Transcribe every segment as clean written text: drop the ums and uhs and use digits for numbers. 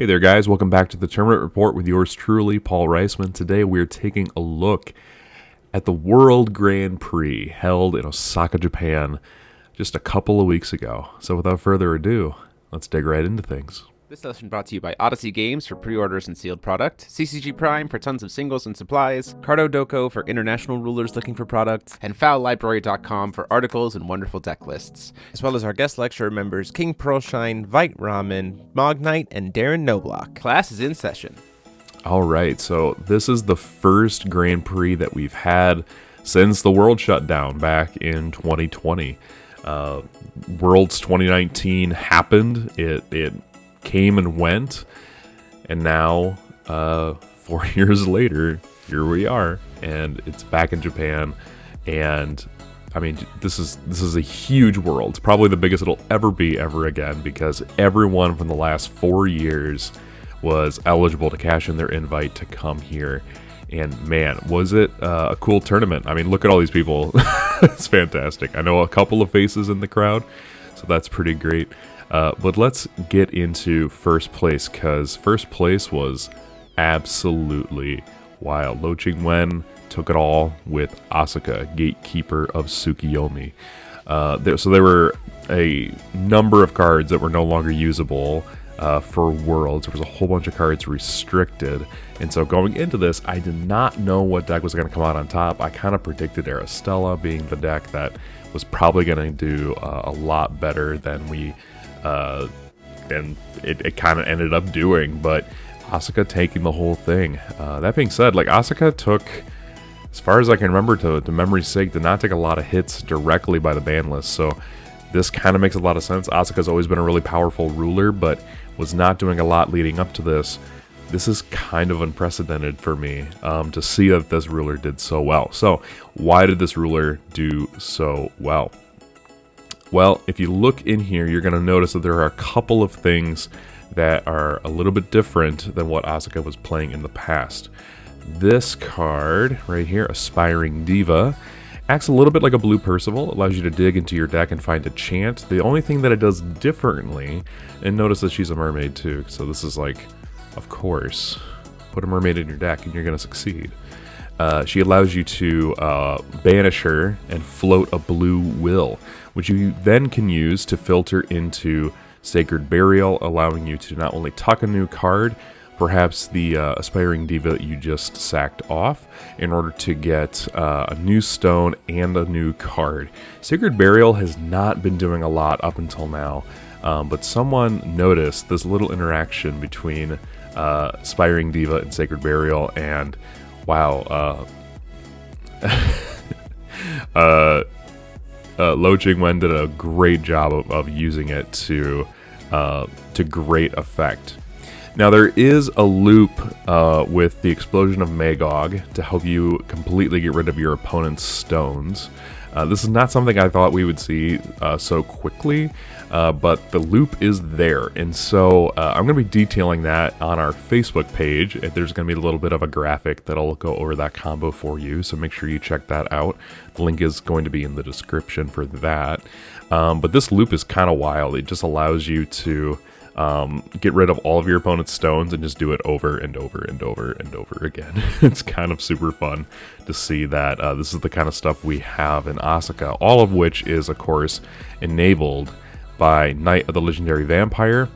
Hey there guys, welcome back to the Tournament Report with yours truly, Paul Reisman. Today we're taking a look at the World Grand Prix held in Osaka, Japan just a couple of weeks ago. So without further ado, let's dig right into things. This session brought to you by Odyssey Games for pre-orders and sealed product, CCG Prime for tons of singles and supplies, Cardo Doko for international rulers looking for products, and FoulLibrary.com for articles and wonderful deck lists, as well as our guest lecturer members King Pearlshine, Vite Ramen, Mognite, and Darren Noblock. Class is in session. All right, so this is the first Grand Prix that we've had since the world shut down back in 2020. Worlds 2019 happened. It came and went, and now 4 years later, here we are, and it's back in Japan. And I mean, this is a huge world. It's probably the biggest it'll ever be ever again, because everyone from the last 4 years was eligible to cash in their invite to come here. And man, was it a cool tournament. I mean, look at all these people. It's fantastic. I know a couple of faces in the crowd, so that's pretty great. But let's get into first place, because first place was absolutely wild. Lo Ching-wen took it all with Osaka, gatekeeper of Tsukiyomi. So there were a number of cards that were no longer usable for Worlds. There was a whole bunch of cards restricted. And so going into this, I did not know what deck was going to come out on top. I kind of predicted Aristella being the deck that was probably going to do a lot better than we... and it kind of ended up doing, but Osaka taking the whole thing. That being said, like, Osaka took, as far as I can remember, to memory's sake, did not take a lot of hits directly by the ban list, so this kind of makes a lot of sense. Osaka's always been a really powerful ruler, but was not doing a lot leading up to this. This is kind of unprecedented for me to see that this ruler did so well. So why did this ruler do so well? Well, if you look in here, you're going to notice that there are a couple of things that are a little bit different than what Osaka was playing in the past. This card right here, Aspiring Diva, acts a little bit like a blue Percival. It allows you to dig into your deck and find a chant. The only thing that it does differently, and notice that she's a mermaid too, so this is like, of course, put a mermaid in your deck and you're going to succeed. She allows you to banish her and float a blue will, which you then can use to filter into Sacred Burial, allowing you to not only tuck a new card, perhaps the Aspiring Diva that you just sacked off, in order to get a new stone and a new card. Sacred Burial has not been doing a lot up until now, but someone noticed this little interaction between Aspiring Diva and Sacred Burial, and wow, Lo Ching-wen did a great job of using it to great effect. Now there is a loop with the Explosion of Magog to help you completely get rid of your opponent's stones. This is not something I thought we would see so quickly, but the loop is there, and so I'm going to be detailing that on our Facebook page. There's going to be a little bit of a graphic that'll go over that combo for you, so make sure you check that out. The link is going to be in the description for that. But this loop is kind of wild. It just allows you to get rid of all of your opponent's stones and just do it over and over and over and over again. It's kind of super fun to see that this is the kind of stuff we have in Osaka, all of which is, of course, enabled by Knight of the Legendary Vampire,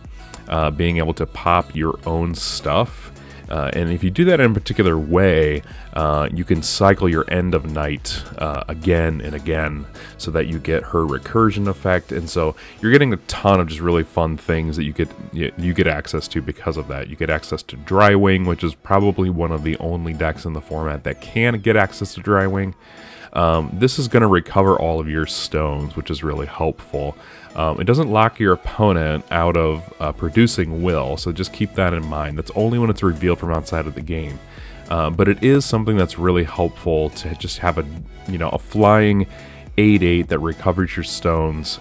being able to pop your own stuff. And if you do that in a particular way, you can cycle your end of night again and again, so that you get her recursion effect. And so you're getting a ton of just really fun things that you get access to because of that. You get access to Drywing, which is probably one of the only decks in the format that can get access to Drywing. This is going to recover all of your stones, which is really helpful. It doesn't lock your opponent out of producing will, so just keep that in mind. That's only when it's revealed from outside of the game. But it is something that's really helpful to just have a flying 8/8 that recovers your stones.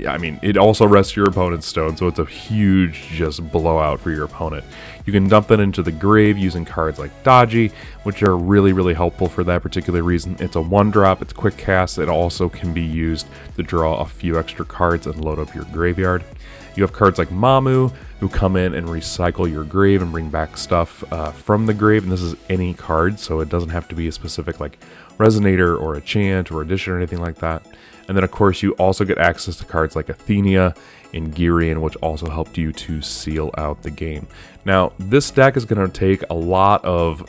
I mean, it also rests your opponent's stone, so it's a huge just blowout for your opponent. You can dump that into the grave using cards like Dodgy, which are really, really helpful for that particular reason. It's a 1-drop, it's quick cast, it also can be used to draw a few extra cards and load up your graveyard. You have cards like Mamu, who come in and recycle your grave and bring back stuff from the grave. And this is any card, so it doesn't have to be a specific like Resonator or a Chant or Addition or anything like that. And then, of course, you also get access to cards like Athenia and Girion, which also helped you to seal out the game. Now, this deck is going to take a lot of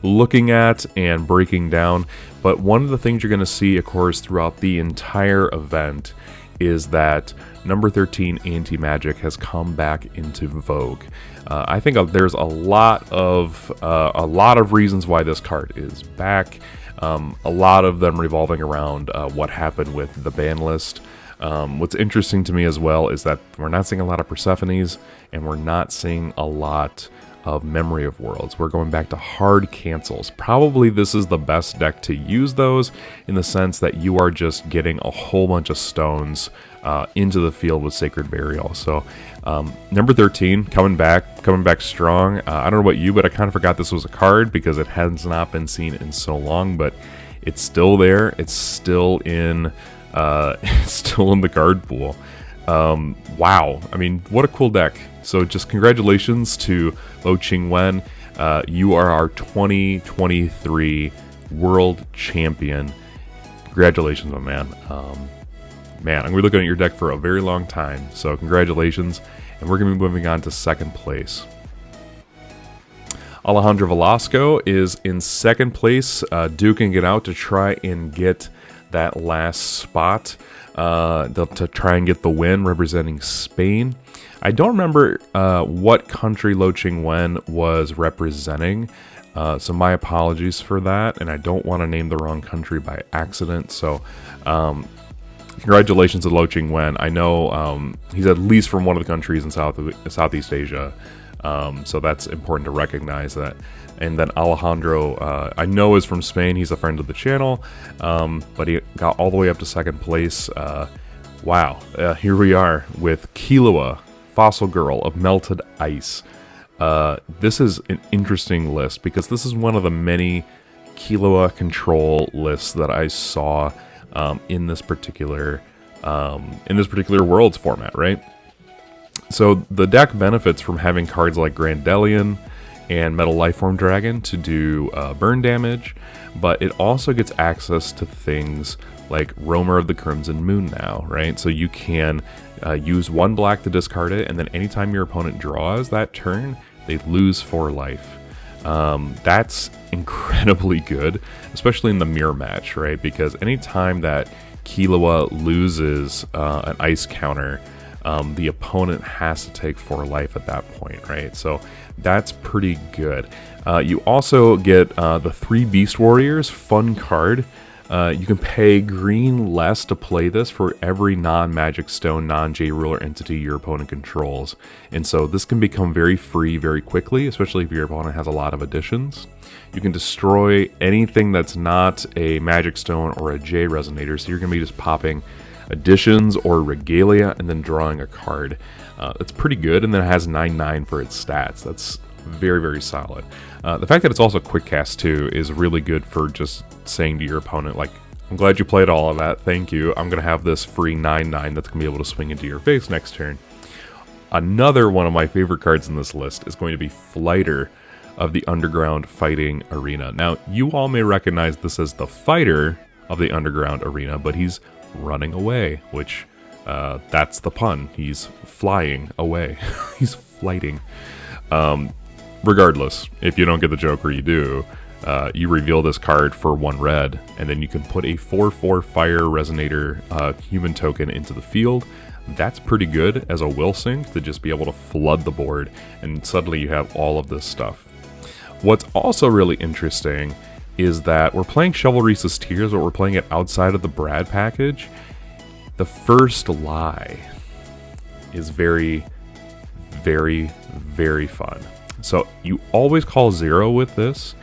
looking at and breaking down, but one of the things you're going to see, of course, throughout the entire event is that number 13 anti-magic has come back into vogue. I think there's a lot of reasons why this card is back. A lot of them revolving around what happened with the ban list. What's interesting to me as well is that we're not seeing a lot of Persephones, and we're not seeing a lot of Memory of Worlds. We're going back to hard cancels. Probably this is the best deck to use those, in the sense that you are just getting a whole bunch of stones into the field with Sacred Burial. So number 13 coming back strong. I don't know about you, but I kind of forgot this was a card because it has not been seen in so long, but it's still there. It's still in the card pool. Wow, I mean, what a cool deck. So just congratulations to Lo Qingwen. You are our 2023 World Champion. Congratulations, my man. Man, I'm going to be looking at your deck for a very long time, so congratulations. And we're going to be moving on to second place. Alejandro Velasco is in second place, duking it out to try and get that last spot, to try and get the win, representing Spain. I don't remember what country Lo Qingwen was representing, so my apologies for that, and I don't want to name the wrong country by accident. So congratulations to Lo Qingwen. I know he's at least from one of the countries in Southeast Asia, so that's important to recognize that. And then Alejandro, I know, is from Spain. He's a friend of the channel, but he got all the way up to second place. Wow, here we are with Killua, Fossil Girl of Melted Ice. This is an interesting list because this is one of the many Killua control lists that I saw in this particular Worlds format, right? So the deck benefits from having cards like Grandelion and Metal Lifeform Dragon to do burn damage, but it also gets access to things like Roamer of the Crimson Moon now, right? So you can use 1 black to discard it, and then anytime your opponent draws that turn, they lose 4 life. That's incredibly good, especially in the mirror match, right? Because anytime that Killua loses an ice counter, the opponent has to take 4 life at that point, right? So that's pretty good. You also get the 3 Beast Warriors, fun card. You can pay green less to play this for every non-Magic Stone, non-J-Ruler entity your opponent controls. And so this can become very free very quickly, especially if your opponent has a lot of additions. You can destroy anything that's not a Magic Stone or a J-Resonator, so you're going to be just popping additions or regalia and then drawing a card. It's pretty good, and then it has 9/9 for its stats. That's very, very solid. The fact that it's also quick cast too is really good for just saying to your opponent, like, I'm glad you played all of that, thank you. I'm going to have this free 9/9 that's going to be able to swing into your face next turn. Another one of my favorite cards in this list is going to be Flighter of the Underground Fighting Arena. Now, you all may recognize this as the fighter of the Underground Arena, but he's running away, which that's the pun. He's flying away. He's flighting. Regardless, if you don't get the joke or you do, you reveal this card for 1 red, and then you can put a 4/4 Fire Resonator human token into the field. That's pretty good as a will sync to just be able to flood the board, and suddenly you have all of this stuff. What's also really interesting is that we're playing Chivalry's Tears, but we're playing it outside of the Brad package. The first lie is very, very, very fun. So you always call 0 with this,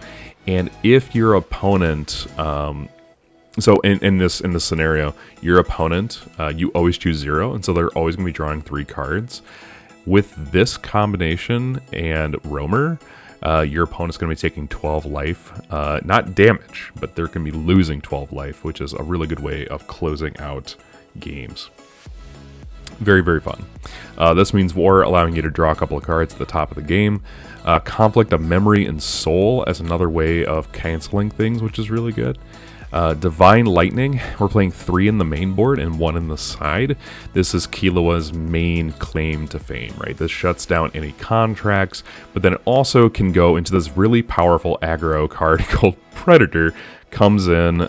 and if your opponent, so in this scenario, your opponent, you always choose 0, and so they're always going to be drawing 3 cards. With this combination and Roamer, your opponent's going to be taking 12 life, not damage, but they're going to be losing 12 life, which is a really good way of closing out games. Very, very fun. This means War, allowing you to draw a couple of cards at the top of the game. Conflict of Memory and Soul as another way of canceling things, which is really good. Divine Lightning, we're playing 3 in the main board and 1 in the side. This is Killua's main claim to fame, right? This shuts down any contracts, but then it also can go into this really powerful aggro card called Predator. Comes in,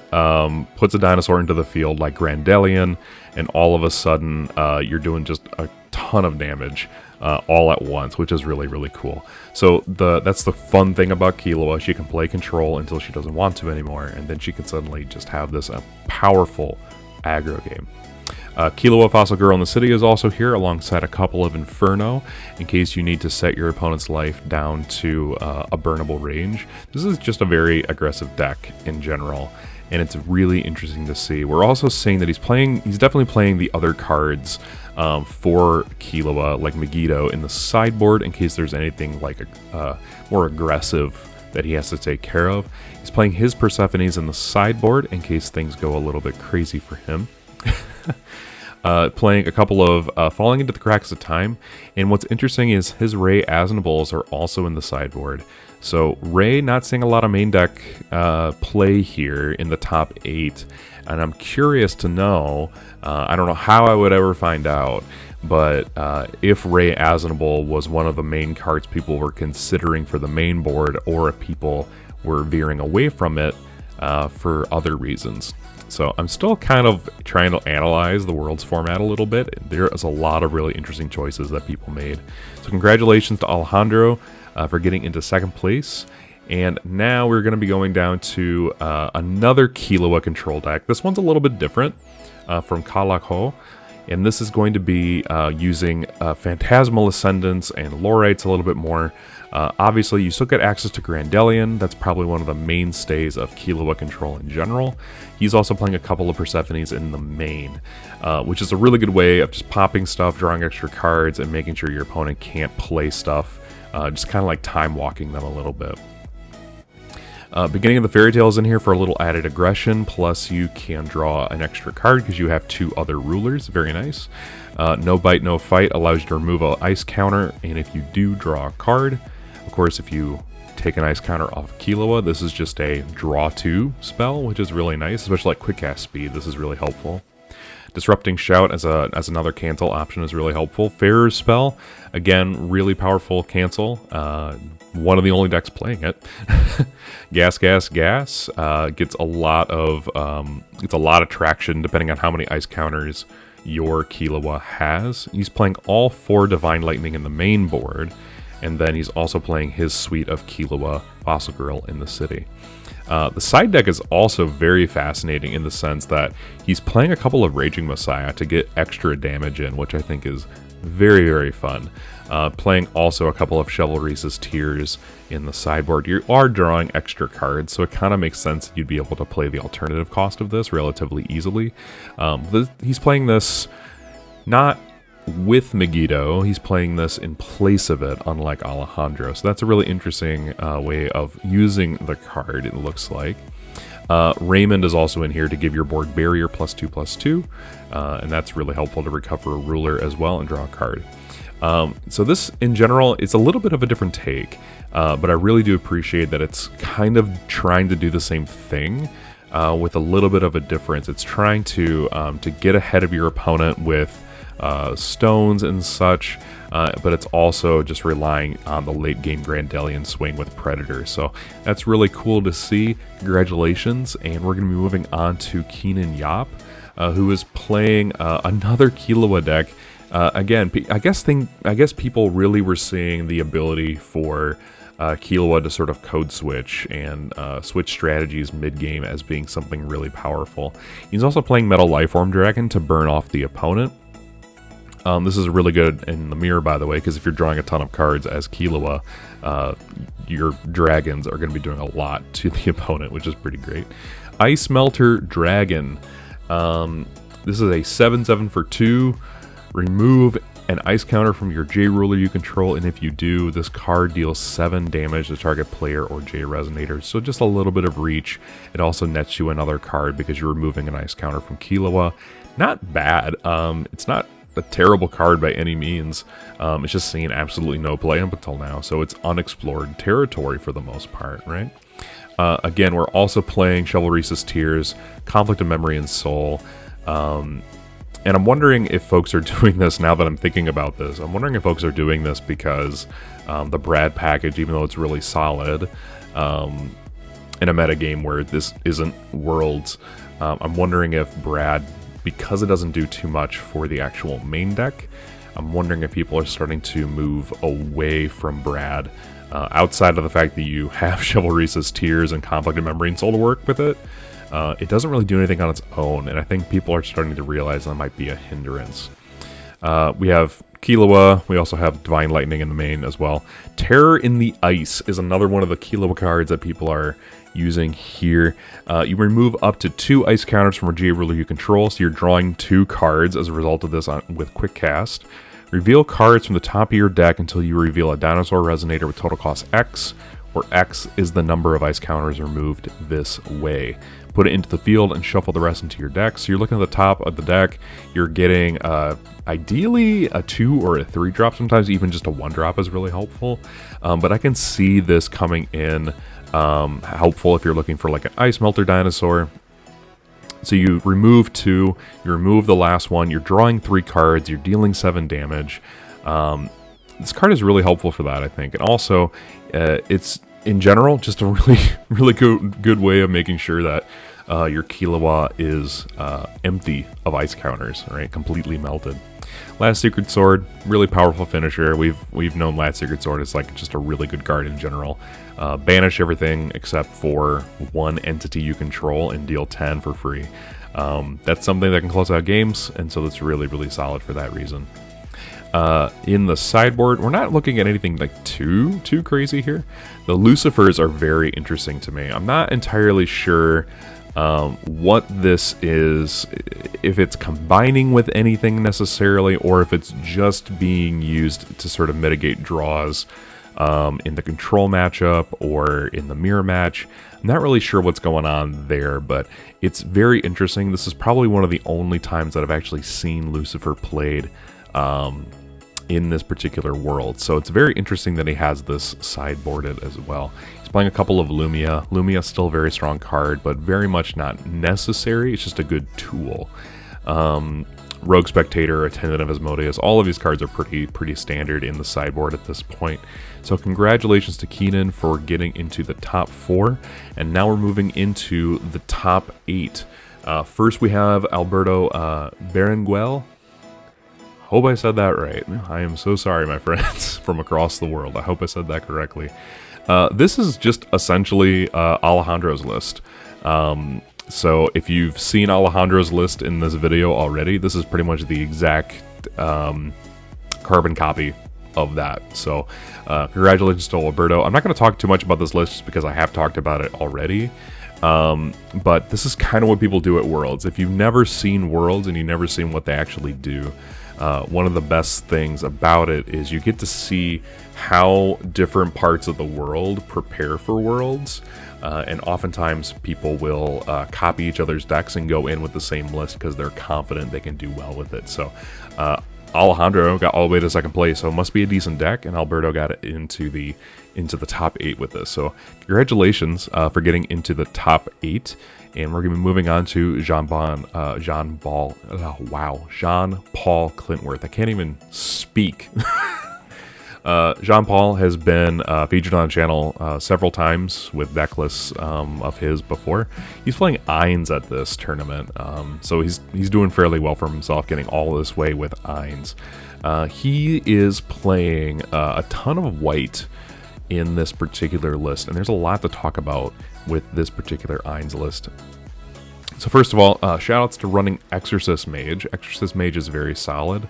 puts a dinosaur into the field like Grandelion, and all of a sudden you're doing just a ton of damage all at once, which is really, really cool. So that's the fun thing about Killua. She can play control until she doesn't want to anymore, and then she can suddenly just have this powerful aggro game. Killua Fossil Girl in the City is also here alongside a couple of Inferno in case you need to set your opponent's life down to a burnable range. This is just a very aggressive deck in general, and it's really interesting to see. We're also seeing that he's definitely playing the other cards for Killua, like Megiddo, in the sideboard in case there's anything like more aggressive that he has to take care of. He's playing his Persephones in the sideboard in case things go a little bit crazy for him. Playing a couple of Falling into the Cracks of Time, and what's interesting is his Ray Asinables are also in the sideboard. So Ray not seeing a lot of main deck play here in the top 8, and I'm curious to know, I don't know how I would ever find out, but if Ray Asinable was one of the main cards people were considering for the main board, or if people were veering away from it for other reasons. So I'm still kind of trying to analyze the Worlds format a little bit. There is a lot of really interesting choices that people made. So congratulations to Alejandro for getting into 2nd place. And now we're going to be going down to another Killua control deck. This one's a little bit different from Kalakho. And this is going to be using Phantasmal Ascendants and Lorites a little bit more. Obviously, you still get access to Grandelion. That's probably one of the mainstays of Killua control in general. He's also playing a couple of Persephones in the main, which is a really good way of just popping stuff, drawing extra cards, and making sure your opponent can't play stuff. Just kind of like time walking them a little bit. Beginning of the Fairy Tale is in here for a little added aggression, plus you can draw an extra card because you have 2 other rulers. Very nice. No Bite, No Fight allows you to remove an ice counter, and if you do draw a card, of course, if you take an ice counter off Killua, this is just a draw 2 spell, which is really nice, especially like quick cast speed. This is really helpful. Disrupting Shout as another cancel option is really helpful. Farrer's Spell, again, really powerful cancel. One of the only decks playing it. Gas gets a lot of traction depending on how many ice counters your Killua has. He's playing all 4 Divine Lightning in the main board, and then he's also playing his suite of Killua Fossil Girl in the City. The side deck is also very fascinating in the sense that he's playing a couple of Raging Messiah to get extra damage in, which I think is very, very fun. Playing also a couple of Chivalry's Tears in the sideboard. You are drawing extra cards, so it kind of makes sense that you'd be able to play the alternative cost of this relatively easily. He's playing this not with Megiddo, he's playing this in place of it, unlike Alejandro. So that's a really interesting way of using the card, it looks like. Rayman is also in here to give your board barrier +2/+2, and that's really helpful to recover a ruler as well and draw a card. So this, in general, it's a little bit of a different take, but I really do appreciate that it's kind of trying to do the same thing with a little bit of a difference. It's trying to get ahead of your opponent with stones and such, but it's also just relying on the late game Grandelion swing with Predator. So that's really cool to see. Congratulations, and we're going to be moving on to Keenan Yop, who is playing another Killua deck. Again, I guess people really were seeing the ability for Killua to sort of code switch and switch strategies mid-game as being something really powerful. He's also playing Metal Lifeform Dragon to burn off the opponent. This is really good in the mirror, by the way, because if you're drawing a ton of cards as Killua, your dragons are going to be doing a lot to the opponent, which is pretty great. Ice Melter Dragon. This is a 7/7 for 2. Remove an ice counter from your J ruler you control, and if you do, this card deals 7 damage to target player or J resonator. So just a little bit of reach. It also nets you another card because you're removing an ice counter from Killua. Not bad. It's not a terrible card by any means. It's just seen absolutely no play up until now, so it's unexplored territory for the most part, right? Again, we're also playing Chivalry's Tears, Conflict of Memory and Soul, and I'm wondering if folks are doing this, now that I'm thinking about this, I'm wondering if folks are doing this because the Brad package, even though it's really solid, in a metagame where this isn't Worlds, I'm wondering if Brad, because it doesn't do too much for the actual main deck, I'm wondering if people are starting to move away from Brad, outside of the fact that you have Chivalry's Tears and Conflict of Memory and Soul to work with it. It doesn't really do anything on its own, and I think people are starting to realize that might be a hindrance. We have Killua, we also have Divine Lightning in the main as well. Terror in the Ice is another one of the Killua cards that people are using here. You remove up to 2 ice counters from a GA ruler you control, so you're drawing 2 cards as a result of this with Quick Cast. Reveal cards from the top of your deck until you reveal a Dinosaur Resonator with total cost X, where X is the number of ice counters removed this way. Put it into the field and shuffle the rest into your deck. So you're looking at the top of the deck, you're getting ideally a 2 or a 3 drop, sometimes even just a 1 drop is really helpful. But I can see this coming in helpful if you're looking for like an Ice Melter Dinosaur. So you remove 2, you remove the last one, you're drawing 3 cards, you're dealing 7 damage. This card is really helpful for that, I think. And also, it's, in general, just a really good way of making sure that your Killua is empty of ice counters, right? Completely melted. Last Secret Sword, really powerful finisher. We've known Last Secret Sword is like just a really good card in general. Banish everything except for 1 entity you control and deal 10 for free. That's something that can close out games, and so that's really solid for that reason. In the sideboard, we're not looking at anything like too crazy here. The Lucifers are very interesting to me. I'm not entirely sure what this is, if it's combining with anything necessarily, or if it's just being used to sort of mitigate draws in the control matchup or in the mirror match. I'm not really sure what's going on there, but it's very interesting. This is probably one of the only times that I've actually seen Lucifer played in this particular world. So it's very interesting that he has this sideboarded as well. He's playing a couple of Lumia. Lumia is still a very strong card, but very much not necessary. It's just a good tool. Rogue Spectator, Attendant of Asmodeus, all of these cards are pretty standard in the sideboard at this point. So congratulations to Keenan for getting into the top 4, and now we're moving into the top 8. First we have Alberto Berenguel. Hope I said that right. I am so sorry, my friends, from across the world. I hope I said that correctly. This is just essentially Alejandro's list. So if you've seen Alejandro's list in this video already, this is pretty much the exact carbon copy of that. So congratulations to Alberto. I'm not going to talk too much about this list just because I have talked about it already. But this is kind of what people do at Worlds. If you've never seen Worlds and you've never seen what they actually do, one of the best things about it is you get to see how different parts of the world prepare for Worlds. And oftentimes people will copy each other's decks and go in with the same list because they're confident they can do well with it. So Alejandro got all the way to 2nd place, so it must be a decent deck, and Alberto got it into the top 8 with this. So congratulations for getting into the top 8. And we're going to be moving on to Jean-Paul Clintworth. I can't even speak. Jean-Paul has been featured on the channel several times with deck lists of his before. He's playing Ainz at this tournament, so he's doing fairly well for himself, getting all this way with Ainz. He is playing a ton of white in this particular list, and there's a lot to talk about with this particular Ainz list. So first of all, shoutouts to running Exorcist Mage. Exorcist Mage is very solid.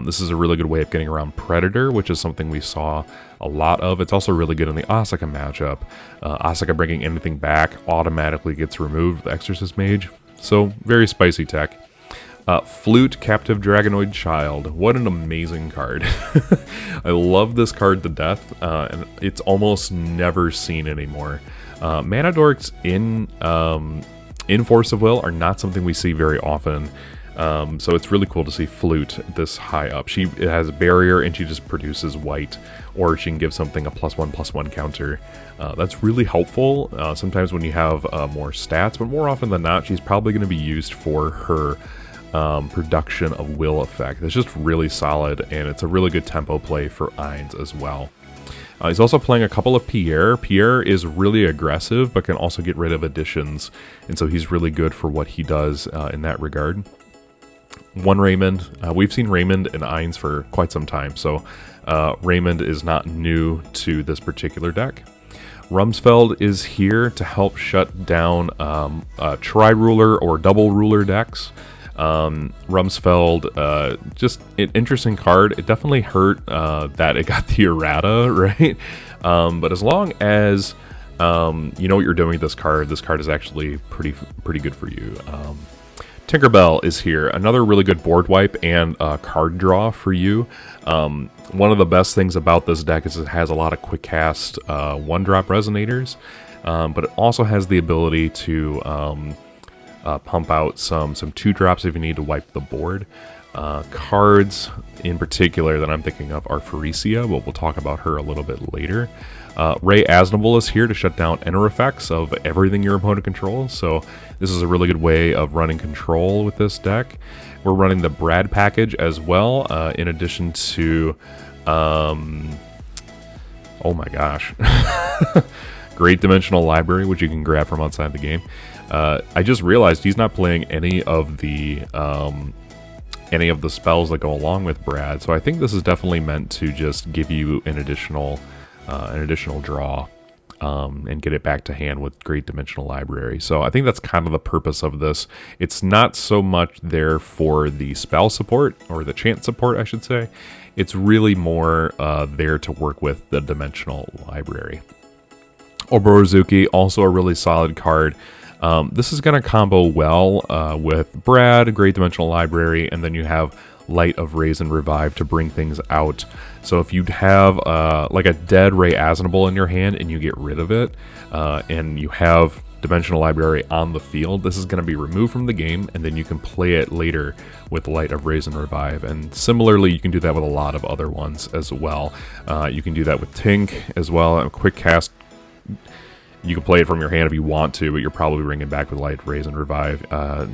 This is a really good way of getting around Predator, which is something we saw a lot of. It's also really good in the Osaka matchup. Osaka bringing anything back automatically gets removed with Exorcist Mage. So very spicy tech. Flute, Captive Dragonoid Child. What an amazing card. I love this card to death, and it's almost never seen anymore. Mana Dorks in Force of Will are not something we see very often. So it's really cool to see Flute this high up. It has a barrier and she just produces white, or she can give something a +1/+1 counter. That's really helpful sometimes when you have more stats, but more often than not, she's probably going to be used for her production of will effect. It's just really solid, and it's a really good tempo play for Ainz as well. He's also playing a couple of Pierre. Pierre is really aggressive, but can also get rid of additions, and so he's really good for what he does in that regard. One Raymond. We've seen Raymond and Ainz for quite some time, so Raymond is not new to this particular deck. Rumsfeld is here to help shut down tri-ruler or double ruler decks. Rumsfeld, just an interesting card. It definitely hurt that it got the errata, right? But as long as you know what you're doing with this card is actually pretty good for you. Tinkerbell is here, another really good board wipe and card draw for you. One of the best things about this deck is it has a lot of quick cast 1-drop resonators, but it also has the ability to pump out some 2-drops if you need to wipe the board. Cards in particular that I'm thinking of are Phyrecia, but we'll talk about her a little bit later. Ray Asnable is here to shut down enter effects of everything your opponent controls, so this is a really good way of running control with this deck. We're running the Brad package as well, in addition to, oh my gosh, Great Dimensional Library, which you can grab from outside the game. I just realized he's not playing any of the spells that go along with Brad, so I think this is definitely meant to just give you an additional draw and get it back to hand with Great Dimensional Library. So I think that's kind of the purpose of this. It's not so much there for the spell support, or the chant support, I should say. It's really more there to work with the Dimensional Library. Oborozuki, also a really solid card. This is going to combo well with Brad, Great Dimensional Library, and then you have Light of Raise and Revive to bring things out. So if you have like a dead Ray Asnable in your hand and you get rid of it, and you have Dimensional Library on the field, this is going to be removed from the game, and then you can play it later with Light of Raise and Revive. And similarly, you can do that with a lot of other ones as well. You can do that with Tink as well. A quick cast. You can play it from your hand if you want to, but you're probably bringing back with Light, Raise, and Revive.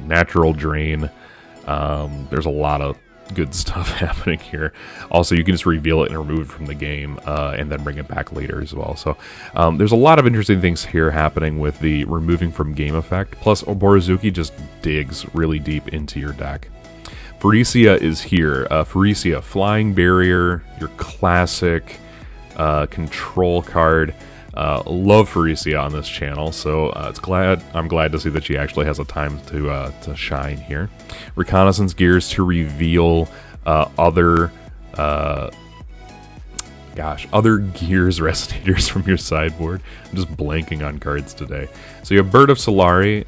Natural Drain. There's a lot of good stuff happening here. Also, you can just reveal it and remove it from the game, and then bring it back later as well. So there's a lot of interesting things here happening with the removing from game effect. Plus, Oborozuki just digs really deep into your deck. Phyrecia is here. Phyrecia, Flying Barrier, your classic control card. Love Phyrecia on this channel, so I'm glad to see that she actually has a time to shine here. Reconnaissance Gears to reveal other gears resonators from your sideboard. I'm just blanking on cards today. So you have Bird of Solari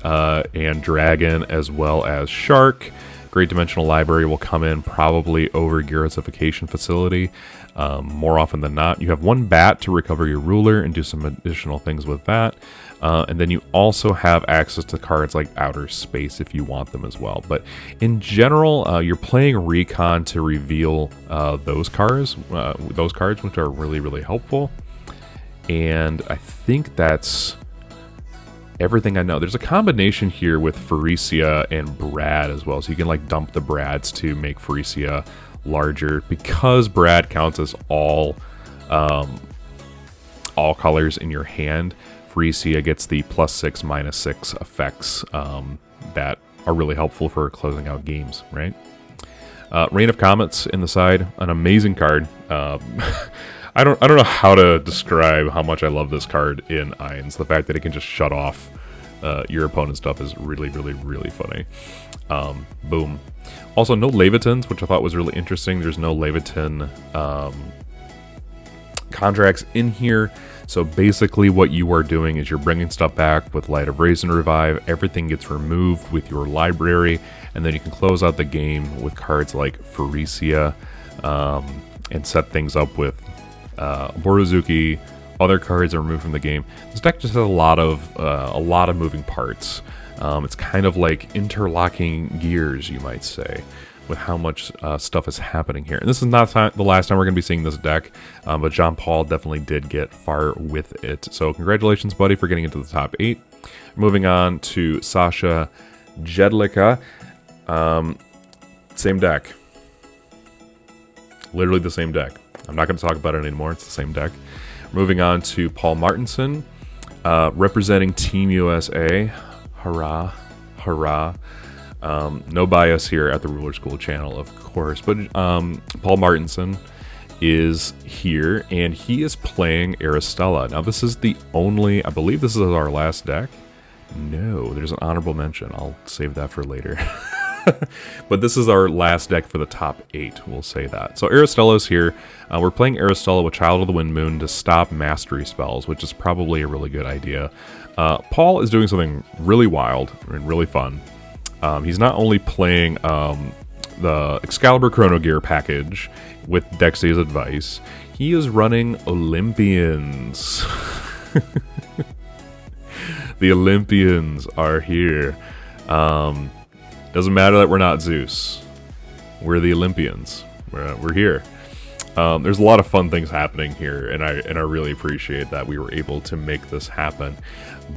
and Dragon, as well as Shark. Great Dimensional Library will come in probably over Garrosification Facility. More often than not, you have 1 bat to recover your ruler and do some additional things with that. And then you also have access to cards like Outer Space if you want them as well. But in general, you're playing Recon to reveal those cards, which are really, really helpful. And I think that's everything I know. There's a combination here with Phyrecia and Brad as well, so you can like dump the Brads to make Phyrecia larger, because Brad counts as all colors in your hand. Phyrecia gets the +6, -6 effects that are really helpful for closing out games, right? Rain of Comets in the side, an amazing card. I don't know how to describe how much I love this card in Ainz. The fact that it can just shut off your opponent's stuff is really, really, really funny. Boom. Also, no Levitans, which I thought was really interesting. There's no Levitan contracts in here. So basically what you are doing is you're bringing stuff back with Light of Raise and Revive. Everything gets removed with your library, and then you can close out the game with cards like Phyrecia and set things up with Oborozuki. Other cards are removed from the game. This deck just has a lot of moving parts. It's kind of like interlocking gears, you might say, with how much stuff is happening here. And this is not the last time we're going to be seeing this deck, but Jean Paul definitely did get far with it. So congratulations, buddy, for getting into the top 8. Moving on to Sasha Jedlicka. Same deck. Literally the same deck. I'm not going to talk about it anymore. It's the same deck. Moving on to Paul Martinson, representing Team USA. Hurrah. Hurrah. No bias here at the Ruler School channel, of course, but Paul Martinson is here, and he is playing Aristella. Now, this is the only, I believe this is our last deck. No, there's an honorable mention. I'll save that for later. But this is our last deck for the top 8, we'll say that. So Aristella's here. We're playing Aristella with Child of the Wind Moon to stop mastery spells, which is probably a really good idea. Paul is doing something really wild and really fun. He's not only playing the Excalibur Chrono Gear package with Dexy's advice, he is running Olympians. The Olympians are here. Doesn't matter that we're not Zeus. We're the Olympians. We're here. There's a lot of fun things happening here, and I really appreciate that we were able to make this happen.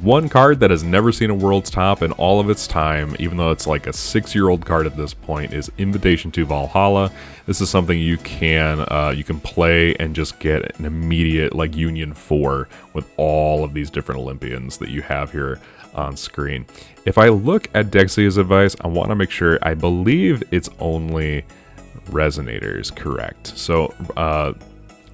One card that has never seen a World's Top in all of its time, even though it's like a 6-year-old card at this point, is Invitation to Valhalla. This is something you can play and just get an immediate like Union 4 with all of these different Olympians that you have here on screen. If I look at Dexy's advice, I want to make sure, I believe it's only resonators, correct. So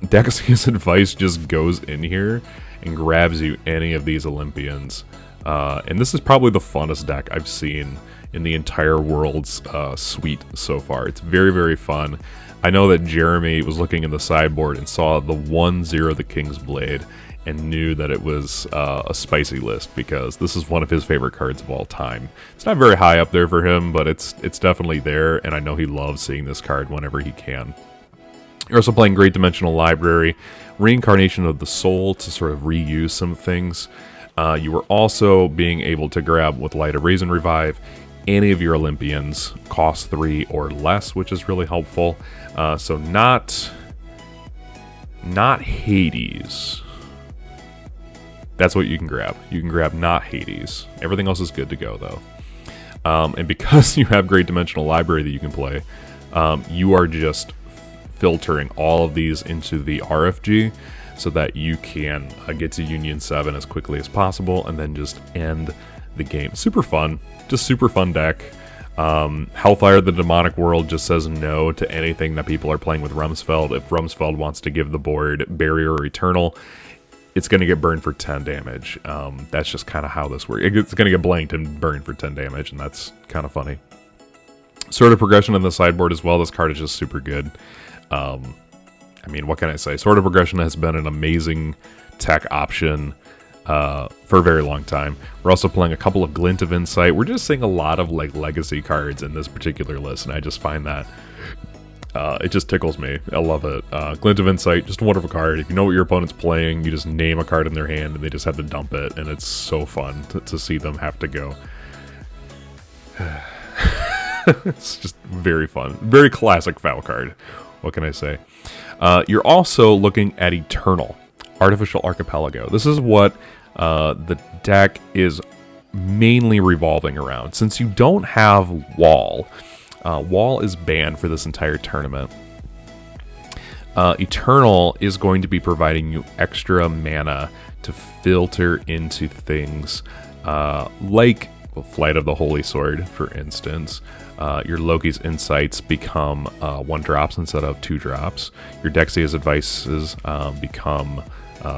Dexy's advice just goes in here and grabs you any of these Olympians. And this is probably the funnest deck I've seen in the entire World's suite so far. It's very, very fun. I know that Jeremy was looking in the sideboard and saw the 1-0 the King's Blade and knew that it was a spicy list, because this is one of his favorite cards of all time. It's not very high up there for him, but it's definitely there, and I know he loves seeing this card whenever he can. You're also playing Great Dimensional Library, Reincarnation of the Soul to sort of reuse some things. You were also being able to grab with Light of Raisin Revive any of your Olympians, cost 3 or less, which is really helpful. So not Hades. That's what you can grab. You can grab not Hades. Everything else is good to go, though. And because you have Great Dimensional Library that you can play, you are just filtering all of these into the RFG so that you can get to Union 7 as quickly as possible and then just end the game. Super fun. Just super fun deck. Hellfire the Demonic World just says no to anything that people are playing with Rumsfeld. If Rumsfeld wants to give the board Barrier or Eternal, it's going to get burned for 10 damage. That's just kind of how this works. It's going to get blanked and burned for 10 damage, and that's kind of funny. Sword of Progression on the sideboard as well. This card is just super good. I mean, what can I say? Sword of Progression has been an amazing tech option for a very long time. We're also playing a couple of Glint of Insight. We're just seeing a lot of like legacy cards in this particular list, and I just find that it just tickles me. I love it. Glint of Insight, just a wonderful card. If you know what your opponent's playing, you just name a card in their hand and they just have to dump it, and it's so fun to see them have to go. It's just very fun. Very classic foul card. What can I say? You're also looking at Eternal, Artificial Archipelago. This is what the deck is mainly revolving around. Since you don't have Wall, Wall is banned for this entire tournament. Eternal is going to be providing you extra mana to filter into things like Flight of the Holy Sword, for instance. Your Loki's Insights become 1-drops instead of 2-drops. Your Dexia's Advices become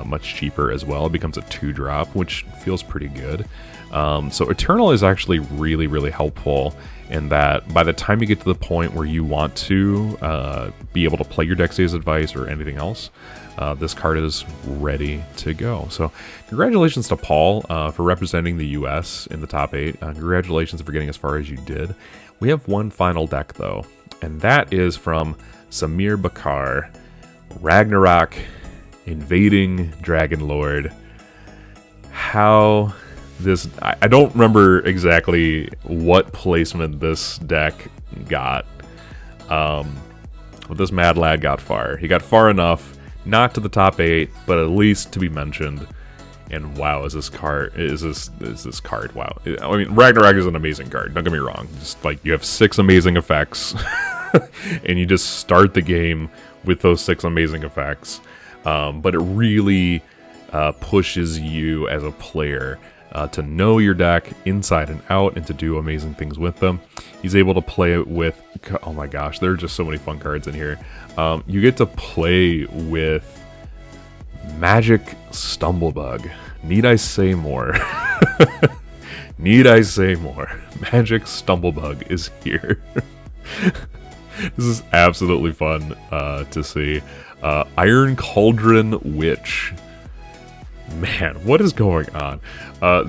much cheaper as well. It becomes a 2-drop, which feels pretty good. So Eternal is actually really, really helpful in that by the time you get to the point where you want to be able to play your Dexia's Advice or anything else, this card is ready to go. So congratulations to Paul for representing the US in the top 8. Congratulations for getting as far as you did. We have one final deck, though, and that is from Samir Bakar, Ragnarok Invading Dragon Lord. How I don't remember exactly what placement this deck got. But this mad lad got far. He got far enough, not to the top 8, but at least to be mentioned. And wow, is this card wow. I mean, Ragnarok is an amazing card, don't get me wrong. Just like, you have 6 amazing effects and you just start the game with those 6 amazing effects. But it really pushes you as a player to know your deck inside and out and to do amazing things with them. He's able to play it with, oh my gosh, there are just so many fun cards in here. You get to play with Magic Stumblebug. Need I say more? Need I say more? Magic Stumblebug is here. This is absolutely fun to see. Iron Cauldron Witch. Man, what is going on?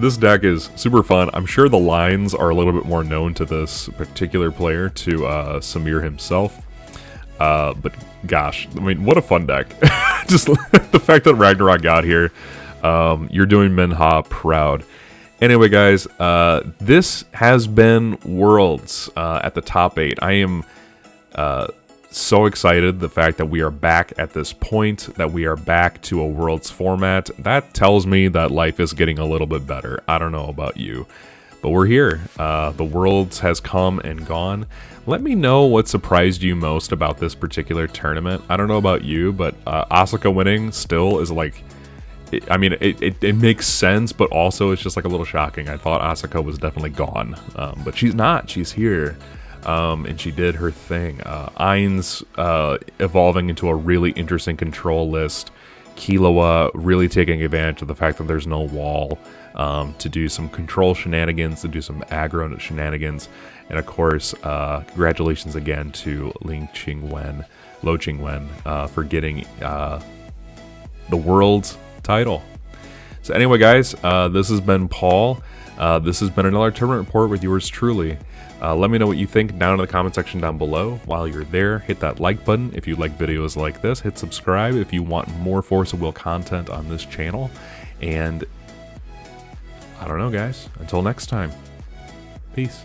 This deck is super fun. I'm sure the lines are a little bit more known to this particular player, to Samir himself. But gosh, I mean, what a fun deck. Just the fact that Ragnarok got here, you're doing m.ha proud. Anyway, guys, this has been Worlds at the top 8. I am so excited, the fact that we are back at this point, that we are back to a Worlds format. That tells me that life is getting a little bit better. I don't know about you, but we're here. The Worlds has come and gone. Let me know what surprised you most about this particular tournament. I don't know about you, but Osaka winning still is like, it makes sense, but also it's just like a little shocking. I thought Osaka was definitely gone, but she's not. She's here. And she did her thing. Ain's evolving into a really interesting control list. Killua really taking advantage of the fact that there's no wall to do some control shenanigans, to do some aggro shenanigans. And of course, congratulations again to Lo Qingwen for getting the world's title. So anyway, guys, this has been Paul. This has been another tournament report with yours truly. Let me know what you think down in the comment section down below. While you're there, hit that like button if you like videos like this. Hit subscribe if you want more Force of Will content on this channel. And I don't know, guys. Until next time, peace.